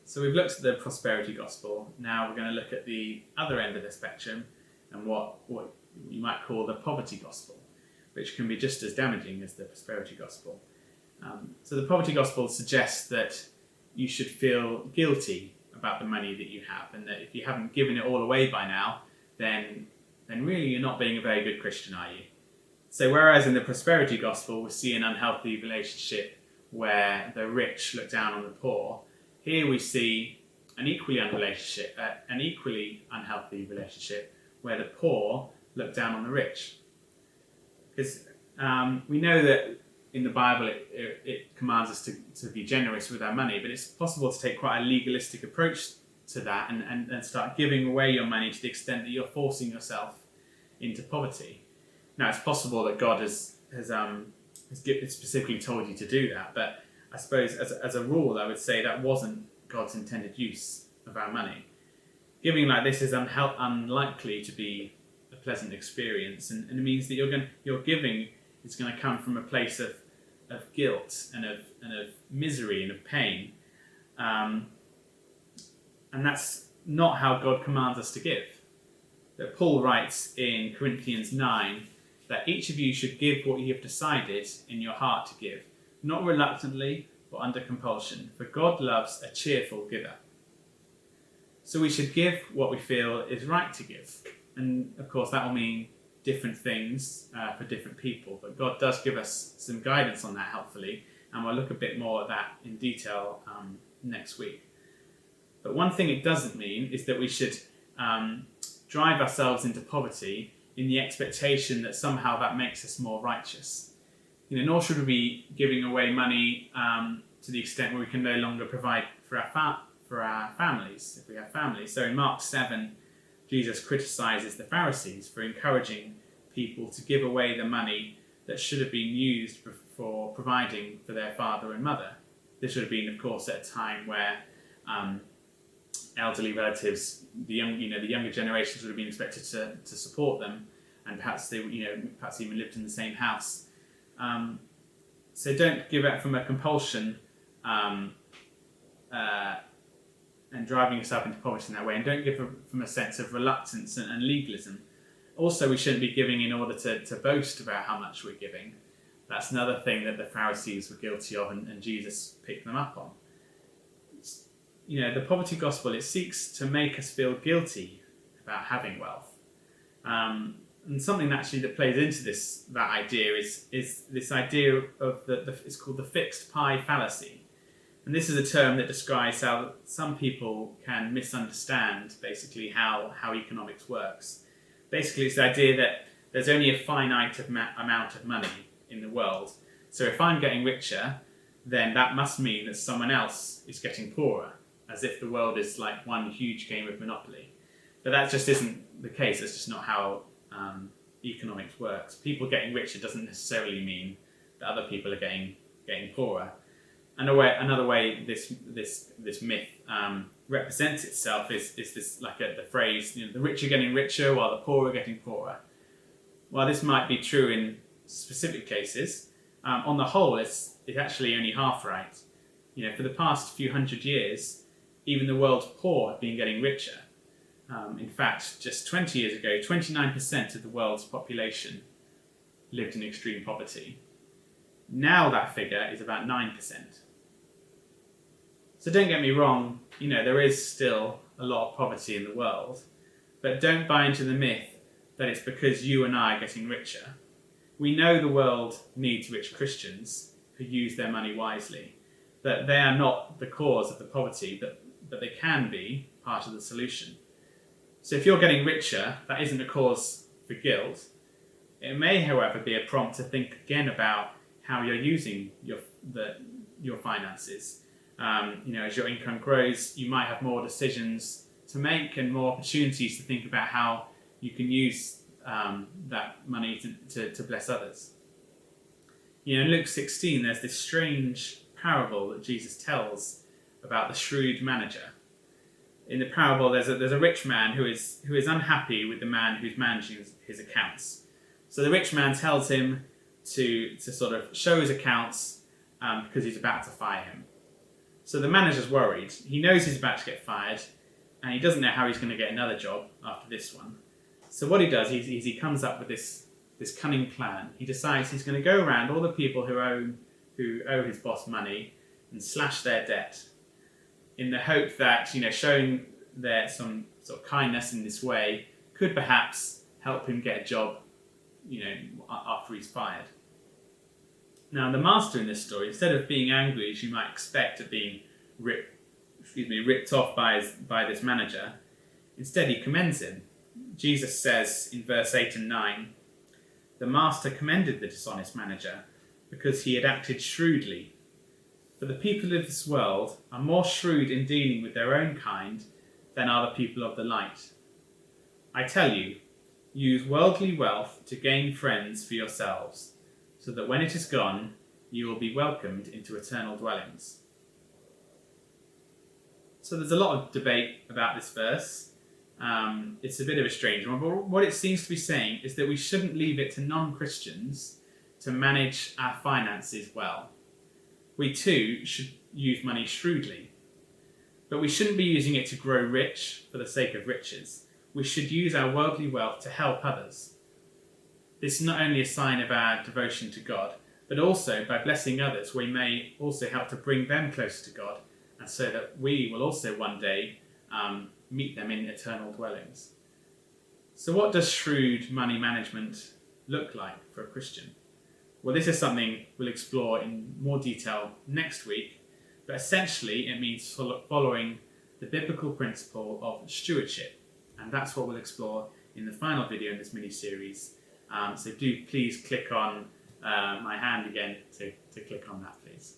So we've looked at the prosperity gospel. Now we're going to look at the other end of the spectrum and what you might call the poverty gospel, which can be just as damaging as the prosperity gospel. So the poverty gospel suggests that you should feel guilty about the money that you have, and that if you haven't given it all away by now, then really you're not being a very good Christian, are you? So whereas in the prosperity gospel we see an unhealthy relationship where the rich look down on the poor, here we see an equally unhealthy relationship where the poor look down on the rich. Because we know that in the Bible it commands us to be generous with our money, but it's possible to take quite a legalistic approach to that and start giving away your money to the extent that you're forcing yourself into poverty. Now, it's possible that God has specifically told you to do that, but I suppose as a rule, I would say that wasn't God's intended use of our money. Giving like this is unlikely to be a pleasant experience, and it means that your giving is going to come from a place of guilt and of misery and of pain, and that's not how God commands us to give. That Paul writes in Corinthians 9 that each of you should give what you have decided in your heart to give, not reluctantly or under compulsion, for God loves a cheerful giver. So we should give what we feel is right to give. And of course that will mean different things for different people, but God does give us some guidance on that helpfully, and we'll look a bit more at that in detail next week. But one thing it doesn't mean is that we should drive ourselves into poverty in the expectation that somehow that makes us more righteous. Nor should we be giving away money to the extent where we can no longer provide for our families, if we have families. So in Mark 7, Jesus criticizes the Pharisees for encouraging people to give away the money that should have been used for providing for their father and mother. This should have been, of course, at a time where elderly relatives, the younger generations would have been expected to support them, and perhaps they perhaps even lived in the same house. So don't give out from a compulsion and driving yourself into poverty in that way, and don't give from a sense of reluctance and legalism. Also, we shouldn't be giving in order to boast about how much we're giving. That's another thing that the Pharisees were guilty of, and Jesus picked them up on. The poverty gospel, it seeks to make us feel guilty about having wealth. And something actually that plays into that idea is this idea of it's called the fixed pie fallacy. And this is a term that describes how some people can misunderstand basically how economics works. Basically, it's the idea that there's only a finite amount of money in the world. So if I'm getting richer, then that must mean that someone else is getting poorer, as if the world is like one huge game of Monopoly. But that just isn't the case. That's just not how economics works. People getting richer doesn't necessarily mean that other people are getting poorer. Another way this myth represents itself is this the phrase, the rich are getting richer while the poor are getting poorer. While this might be true in specific cases, on the whole it's actually only half right. For the past few hundred years, even the world's poor have been getting richer. In fact, just 20 years ago, 29% of the world's population lived in extreme poverty. Now that figure is about 9%. So don't get me wrong, there is still a lot of poverty in the world, but don't buy into the myth that it's because you and I are getting richer. We know the world needs rich Christians who use their money wisely, that they are not the cause of the poverty, but they can be part of the solution. So if you're getting richer, that isn't a cause for guilt. It may, however, be a prompt to think again about how you're using your finances. As your income grows, you might have more decisions to make and more opportunities to think about how you can use that money to bless others. In Luke 16, there's this strange parable that Jesus tells about the shrewd manager. In the parable, there's a rich man who is unhappy with the man who's managing his accounts. So the rich man tells him to sort of show his accounts because he's about to fire him. So the manager's worried. He knows he's about to get fired, and he doesn't know how he's going to get another job after this one. So what he does is he comes up with this cunning plan. He decides he's going to go around all the people who owe his boss money and slash their debt, in the hope that, showing their some sort of kindness in this way could perhaps help him get a job, after he's fired. Now, the master in this story, instead of being angry as you might expect at being ripped off by this manager, instead he commends him. Jesus says in verse 8 and 9, "The master commended the dishonest manager because he had acted shrewdly. For the people of this world are more shrewd in dealing with their own kind than are the people of the light. I tell you, use worldly wealth to gain friends for yourselves, so that when it is gone, you will be welcomed into eternal dwellings." So there's a lot of debate about this verse. It's a bit of a strange one, but what it seems to be saying is that we shouldn't leave it to non-Christians to manage our finances well. We too should use money shrewdly, but we shouldn't be using it to grow rich for the sake of riches. We should use our worldly wealth to help others. This is not only a sign of our devotion to God, but also by blessing others, we may also help to bring them closer to God, and so that we will also one day meet them in eternal dwellings. So what does shrewd money management look like for a Christian? Well, this is something we'll explore in more detail next week, but essentially it means following the biblical principle of stewardship, and that's what we'll explore in the final video in this mini-series. So do please click on my hand again to click on that, please.